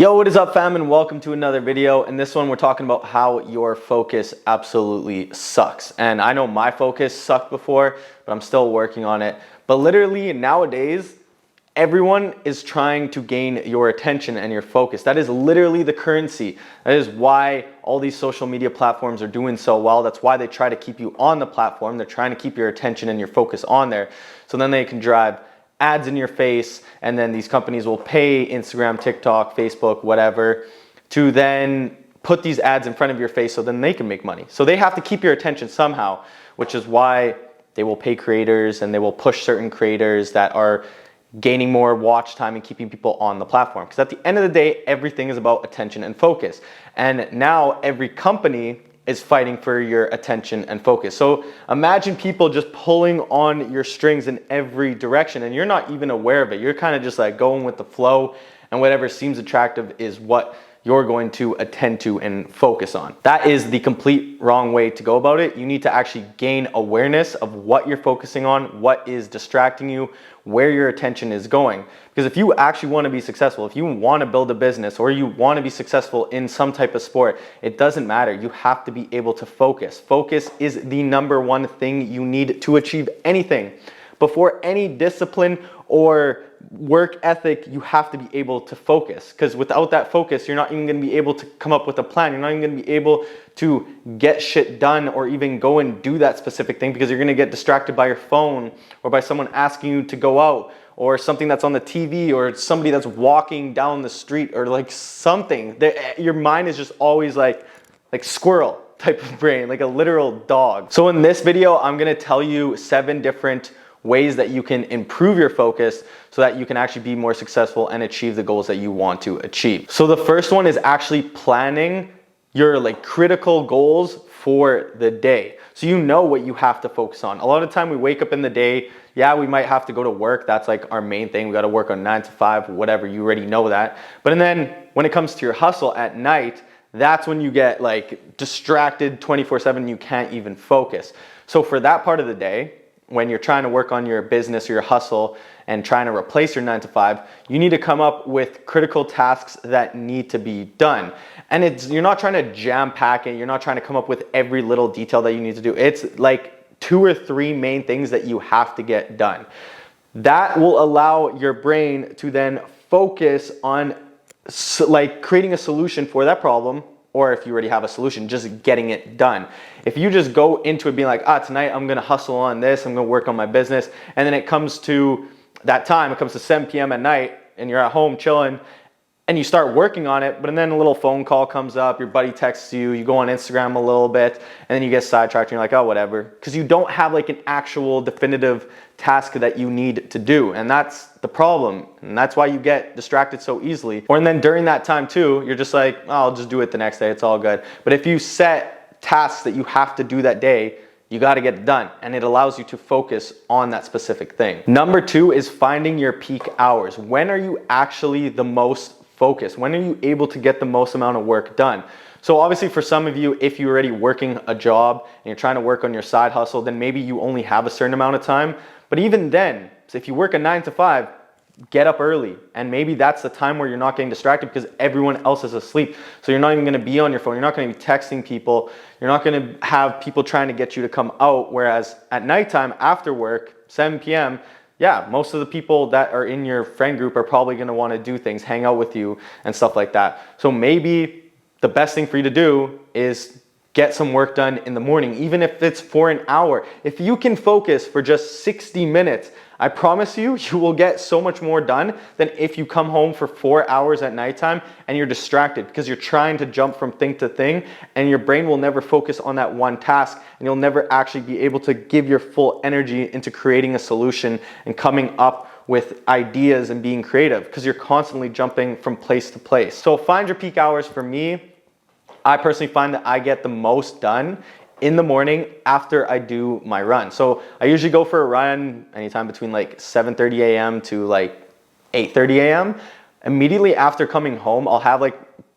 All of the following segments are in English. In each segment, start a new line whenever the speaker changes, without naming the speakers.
Yo, what is up, fam, and welcome to another video. In this one, we're talking about how your focus absolutely sucks. And I know my focus sucked before, but I'm still working on it. But literally nowadays, everyone is trying to gain your attention and your focus. That is literally the currency. That is why all these social media platforms are doing so well. That's why they try to keep you on the platform. They're trying to keep your attention and your focus on there. So then they can drive ads in your face, and then these companies will pay Instagram, TikTok, Facebook, whatever, to then put these ads in front of your face so then they can make money. So they have to keep your attention somehow, which is why they will pay creators and they will push certain creators that are gaining more watch time and keeping people on the platform. Because at the end of the day, everything is about attention and focus. And now every company is fighting for your attention and focus. So imagine people just pulling on your strings in every direction and you're not even aware of it. You're kind of just like going with the flow, and whatever seems attractive is what you're going to attend to and focus on. That is the complete wrong way to go about it. You need to actually gain awareness of what you're focusing on, what is distracting you, where your attention is going. Because if you actually want to be successful, if you want to build a business or you want to be successful in some type of sport, it doesn't matter. You have to be able to focus. Focus is the number one thing you need to achieve anything. Before any discipline or work ethic, you have to be able to focus, because without that focus, you're not even going to be able to come up with a plan. You're not even going to be able to get shit done or even go and do that specific thing, because you're going to get distracted by your phone or by someone asking you to go out or something that's on the TV or somebody that's walking down the street or like something. Your mind is just always like squirrel type of brain, like a literal dog. So in this video, I'm going to tell you 7 different ways that you can improve your focus so that you can actually be more successful and achieve the goals that you want to achieve. So the first one is actually planning your critical goals for the day. So you know what you have to focus on. A lot of the time we wake up in the day, yeah, we might have to go to work. That's like our main thing. We got to work on 9 to 5, whatever, you already know that. But then when it comes to your hustle at night, that's when you get distracted 24/7, you can't even focus. So for that part of the day, when you're trying to work on your business or your hustle and trying to replace your 9 to 5, you need to come up with critical tasks that need to be done. And you're not trying to jam pack it. You're not trying to come up with every little detail that you need to do. It's like 2 or 3 main things that you have to get done. That will allow your brain to then focus on creating a solution for that problem, or if you already have a solution, just getting it done. If you just go into it being like, tonight I'm gonna hustle on this, I'm gonna work on my business, and then it comes to that time, it comes to 7 p.m. at night, and you're at home chilling, and you start working on it, but then a little phone call comes up, your buddy texts you, you go on Instagram a little bit, and then you get sidetracked and you're like, oh, whatever. Because you don't have an actual definitive task that you need to do. And that's the problem. And that's why you get distracted so easily. Or and then during that time too, you're just like, oh, I'll just do it the next day, it's all good. But if you set tasks that you have to do that day, you got to get it done, and it allows you to focus on that specific thing. Number 2 is finding your peak hours. When are you actually the most focused? When are you able to get the most amount of work done? So obviously for some of you, if you're already working a job and you're trying to work on your side hustle, then maybe you only have a certain amount of time. But even then, if you work a 9 to 5, get up early, and maybe that's the time where you're not getting distracted because everyone else is asleep. So you're not even going to be on your phone. You're not going to be texting people. You're not going to have people trying to get you to come out. Whereas at nighttime after work, 7 p.m., yeah, most of the people that are in your friend group are probably going to want to do things, hang out with you and stuff like that. So maybe the best thing for you to do is get some work done in the morning, even if it's for an hour. If you can focus for just 60 minutes, I promise you, you will get so much more done than if you come home for 4 hours at nighttime and you're distracted because you're trying to jump from thing to thing, and your brain will never focus on that one task, and you'll never actually be able to give your full energy into creating a solution and coming up with ideas and being creative, because you're constantly jumping from place to place. So find your peak hours. For me, I personally find that I get the most done in the morning after I do my run. So I usually go for a run anytime between 7:30 a.m. to 8:30 a.m. Immediately after coming home, I'll have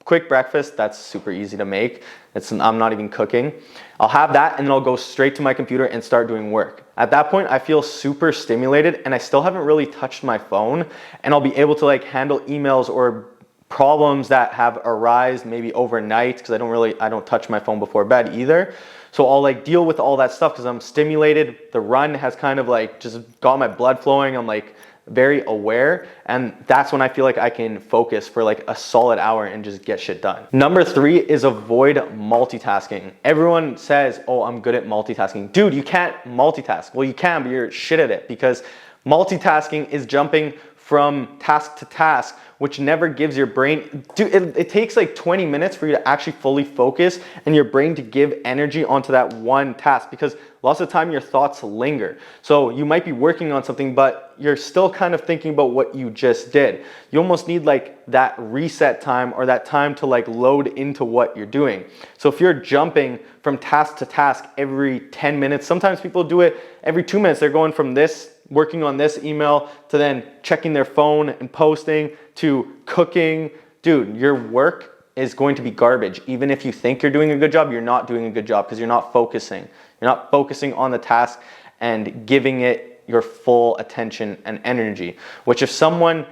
quick breakfast. That's super easy to make. I'm not even cooking. I'll have that, and then I'll go straight to my computer and start doing work. At that point, I feel super stimulated, and I still haven't really touched my phone, and I'll be able to handle emails or problems that have arisen maybe overnight, because I don't touch my phone before bed either. So I'll like deal with all that stuff because I'm stimulated. The run has kind of like just got my blood flowing. I'm like very aware, and that's when I feel like I can focus for like a solid hour and just get shit done. Number 3 is avoid multitasking. Everyone says, oh, I'm good at multitasking. Dude, you can't multitask. Well, you can, but you're shit at it, because multitasking is jumping from task to task, which never gives your brain, dude, it takes like 20 minutes for you to actually fully focus and your brain to give energy onto that one task, because lots of the time your thoughts linger. So you might be working on something, but you're still kind of thinking about what you just did. You almost need like that reset time, or that time to like load into what you're doing. So if you're jumping from task to task every 10 minutes, sometimes people do it every 2 minutes. They're going from this, working on this email, to then checking their phone and posting, to cooking. Dude, your work is going to be garbage. Even if you think you're doing a good job, you're not doing a good job, because you're not focusing. You're not focusing on the task and giving it your full attention and energy. Which if someone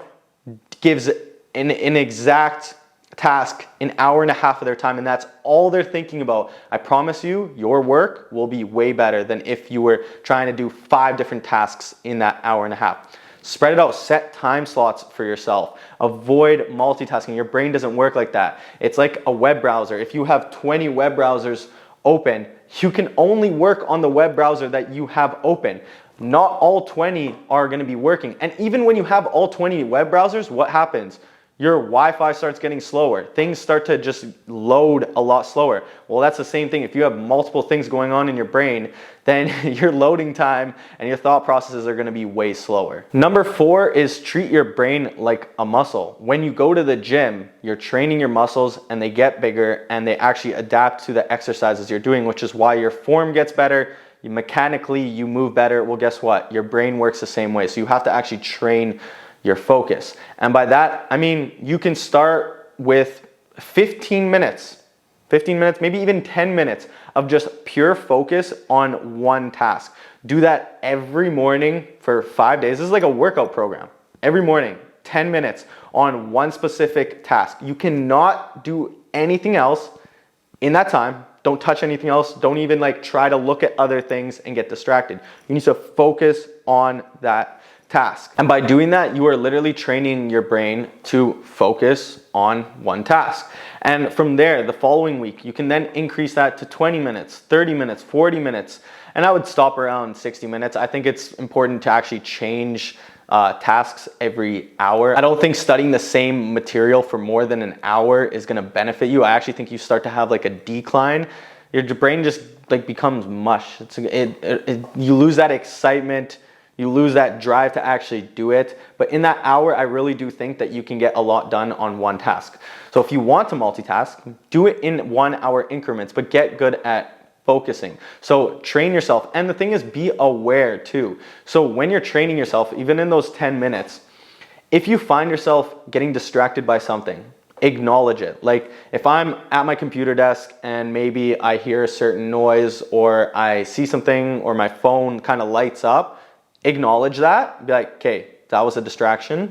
gives an exact task an hour and a half of their time and that's all they're thinking about, I promise you, your work will be way better than if you were trying to do 5 different tasks in that hour and a half. Spread it out, set time slots for yourself. Avoid multitasking. Your brain doesn't work like that. It's like a web browser. If you have 20 web browsers open, you can only work on the web browser that you have open. Not all 20 are going to be working. And even when you have all 20 web browsers, what happens? Your Wi-Fi starts getting slower. Things start to just load a lot slower. Well, that's the same thing. If you have multiple things going on in your brain, then your loading time and your thought processes are gonna be way slower. Number 4 is treat your brain like a muscle. When you go to the gym, you're training your muscles and they get bigger and they actually adapt to the exercises you're doing, which is why your form gets better. Mechanically, you move better. Well, guess what? Your brain works the same way. So you have to actually train your focus. And by that, I mean, you can start with 15 minutes, maybe even 10 minutes of just pure focus on one task. Do that every morning for 5 days. This is like a workout program. Every morning, 10 minutes on one specific task. You cannot do anything else in that time. Don't touch anything else. Don't even like try to look at other things and get distracted. You need to focus on that task. And by doing that, you are literally training your brain to focus on one task. And from there, the following week, you can then increase that to 20 minutes, 30 minutes, 40 minutes. And I would stop around 60 minutes. I think it's important to actually change tasks every hour. I don't think studying the same material for more than an hour is gonna benefit you. I actually think you start to have like a decline. Your brain just like becomes mush. You lose that excitement. You lose that drive to actually do it. But in that hour, I really do think that you can get a lot done on one task. So if you want to multitask, do it in 1 hour increments, but get good at focusing. So train yourself. And the thing is, be aware too. So when you're training yourself, even in those 10 minutes, if you find yourself getting distracted by something, acknowledge it. Like if I'm at my computer desk and maybe I hear a certain noise or I see something or my phone kind of lights up, acknowledge that, be like, okay, that was a distraction.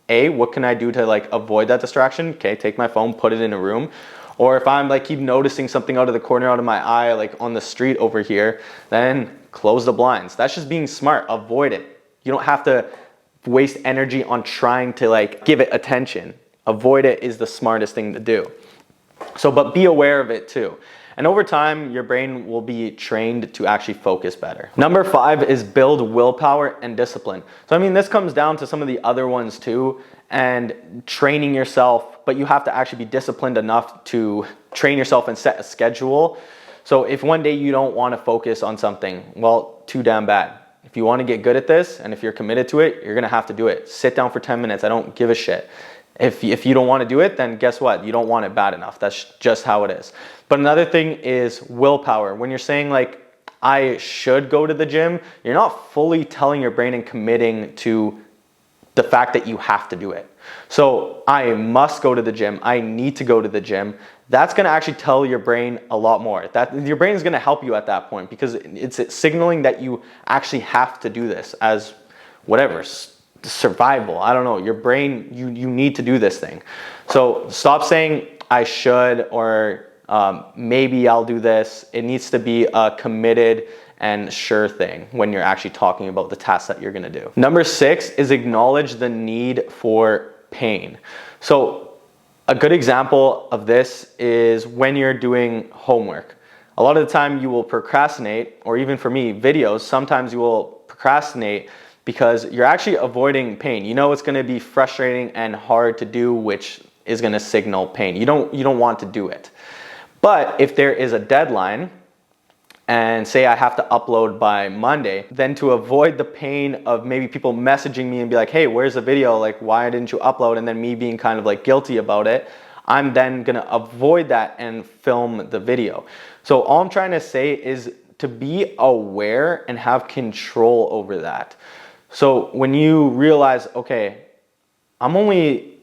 What can I do to like avoid that distraction? Okay, take my phone, put it in a room. Or if I'm like keep noticing something out of the corner out of my eye, like on the street over here, then close the blinds. That's just being smart, avoid it. You don't have to waste energy on trying to like give it attention. Avoid it is the smartest thing to do. So, but be aware of it too. And over time, your brain will be trained to actually focus better. Number 5 is build willpower and discipline. So I mean, this comes down to some of the other ones too, and training yourself, but you have to actually be disciplined enough to train yourself and set a schedule. So if one day you don't want to focus on something, well, too damn bad. If you want to get good at this, and if you're committed to it, you're gonna have to do it. Sit down for 10 minutes, I don't give a shit. If you don't want to do it, then guess what? You don't want it bad enough. That's just how it is. But another thing is willpower. When you're saying like, I should go to the gym, you're not fully telling your brain and committing to the fact that you have to do it. So I must go to the gym. I need to go to the gym. That's going to actually tell your brain a lot more. That your brain is going to help you at that point because it's signaling that you actually have to do this as whatever. survival. I don't know, your brain, you need to do this thing. So stop saying I should, or maybe I'll do this. It needs to be a committed and sure thing when you're actually talking about the task that you're gonna do. Number 6 is acknowledge the need for pain. So a good example of this is when you're doing homework. A lot of the time you will procrastinate, or even for me, videos, sometimes you will procrastinate because you're actually avoiding pain. You know it's gonna be frustrating and hard to do, which is gonna signal pain. You don't want to do it. But if there is a deadline, and say I have to upload by Monday, then to avoid the pain of maybe people messaging me and be like, hey, where's the video? Like, why didn't you upload? And then me being kind of like guilty about it, I'm then gonna avoid that and film the video. So all I'm trying to say is to be aware and have control over that. So when you realize, okay, I'm only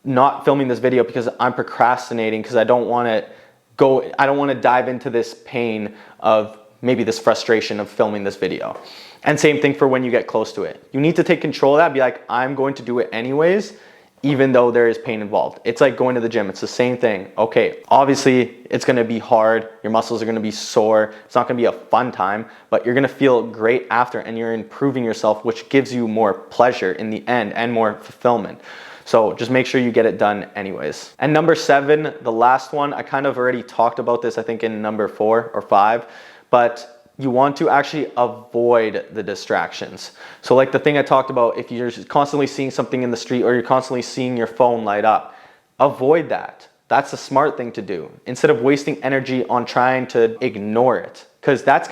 not filming this video because I'm procrastinating because I don't want to dive into this pain of maybe this frustration of filming this video. And same thing for when you get close to it. You need to take control of that, be like, I'm going to do it anyways, even though there is pain involved. It's like going to the gym, it's the same thing. Okay, obviously it's gonna be hard, your muscles are gonna be sore, it's not gonna be a fun time, but you're gonna feel great after and you're improving yourself, which gives you more pleasure in the end and more fulfillment. So just make sure you get it done anyways. And number 7, the last one, I kind of already talked about this, I think in number 4 or 5, but you want to actually avoid the distractions. So like the thing I talked about, if you're constantly seeing something in the street or you're constantly seeing your phone light up, avoid that. That's a smart thing to do. Instead of wasting energy on trying to ignore it, because that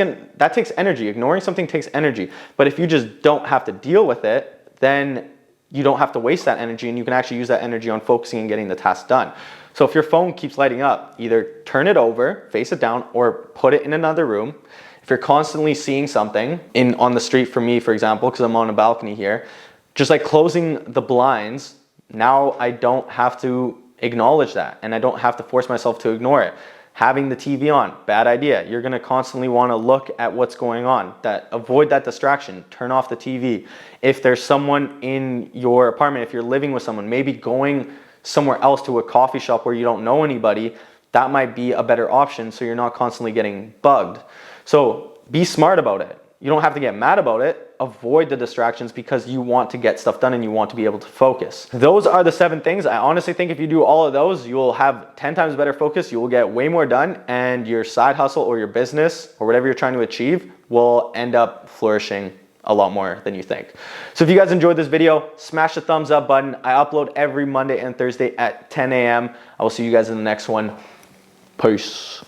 takes energy. Ignoring something takes energy. But if you just don't have to deal with it, then you don't have to waste that energy and you can actually use that energy on focusing and getting the task done. So if your phone keeps lighting up, either turn it over, face it down, or put it in another room. If you're constantly seeing something on the street, for me, for example, because I'm on a balcony here, just like closing the blinds, now I don't have to acknowledge that and I don't have to force myself to ignore it. Having the TV on, bad idea. You're gonna constantly wanna look at what's going on. Avoid that distraction, turn off the TV. If there's someone in your apartment, if you're living with someone, maybe going somewhere else to a coffee shop where you don't know anybody, that might be a better option so you're not constantly getting bugged. So be smart about it. You don't have to get mad about it. Avoid the distractions because you want to get stuff done and you want to be able to focus. Those are the 7 things. I honestly think if you do all of those, you will have 10 times better focus. You will get way more done and your side hustle or your business or whatever you're trying to achieve will end up flourishing a lot more than you think. So if you guys enjoyed this video, smash the thumbs up button. I upload every Monday and Thursday at 10 a.m. I will see you guys in the next one. Peace.